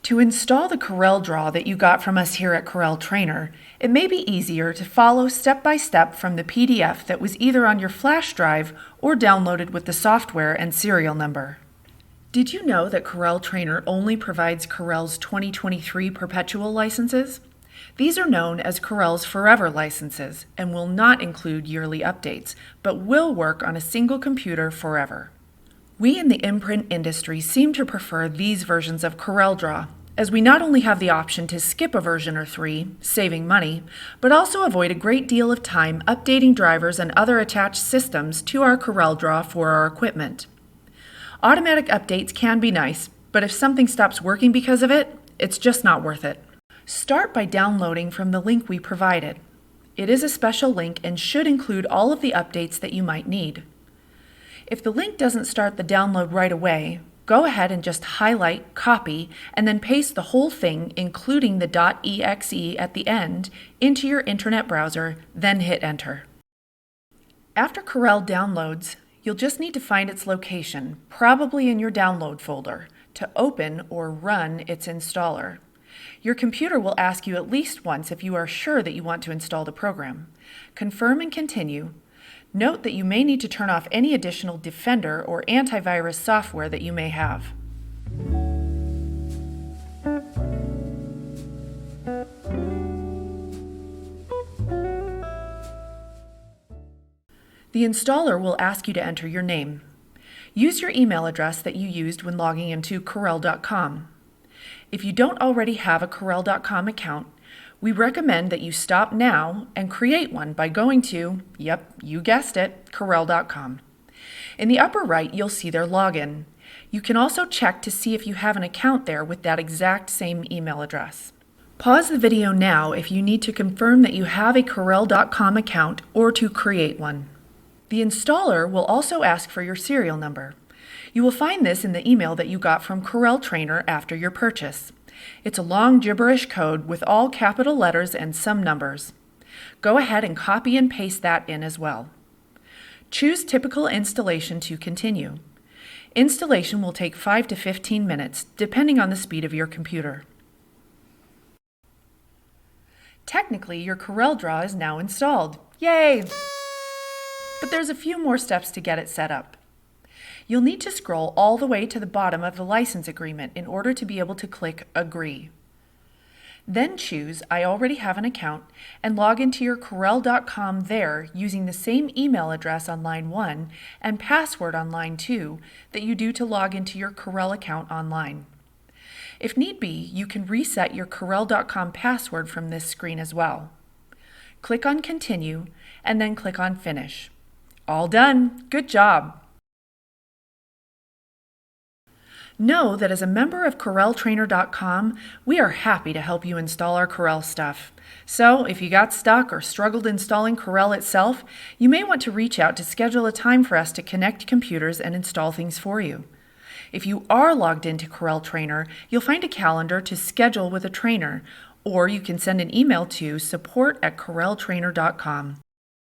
To install the CorelDRAW that you got from us here at Corel Trainer, it may be easier to follow step by step from the PDF that was either on your flash drive or downloaded with the software and serial number. Did you know that Corel Trainer only provides Corel's 2023 perpetual licenses? These are known as Corel's Forever licenses and will not include yearly updates, but will work on a single computer forever. We in the imprint industry seem to prefer these versions of CorelDRAW, as we not only have the option to skip a version or three, saving money, but also avoid a great deal of time updating drivers and other attached systems to our CorelDRAW for our equipment. Automatic updates can be nice, but if something stops working because of it, it's just not worth it. Start by downloading from the link we provided. It is a special link and should include all of the updates that you might need. If the link doesn't start the download right away, go ahead and just highlight, copy, and then paste the whole thing, including the .exe at the end, into your internet browser, then hit enter. After Corel downloads, you'll just need to find its location, probably in your download folder, to open or run its installer. Your computer will ask you at least once if you are sure that you want to install the program. Confirm and continue. Note that you may need to turn off any additional Defender or antivirus software that you may have. The installer will ask you to enter your name. Use your email address that you used when logging into Corel.com. If you don't already have a Corel.com account, we recommend that you stop now and create one by going to, yep, you guessed it, Corel.com. In the upper right, you'll see their login. You can also check to see if you have an account there with that exact same email address. Pause the video now if you need to confirm that you have a Corel.com account or to create one. The installer will also ask for your serial number. You will find this in the email that you got from Corel Trainer after your purchase. It's a long gibberish code with all capital letters and some numbers. Go ahead and copy and paste that in as well. Choose Typical Installation to continue. Installation will take 5 to 15 minutes, depending on the speed of your computer. Technically, your CorelDRAW is now installed. Yay! But there's a few more steps to get it set up. You'll need to scroll all the way to the bottom of the license agreement in order to be able to click Agree. Then choose I already have an account and log into your Corel.com there using the same email address on line 1 and password on line 2 that you do to log into your Corel account online. If need be, you can reset your Corel.com password from this screen as well. Click on Continue and then click on Finish. All done! Good job! Know that as a member of CorelTrainer.com, we are happy to help you install our Corel stuff. So if you got stuck or struggled installing Corel itself, you may want to reach out to schedule a time for us to connect computers and install things for you. If you are logged into Corel Trainer, you'll find a calendar to schedule with a trainer, or you can send an email to support@CorelTrainer.com.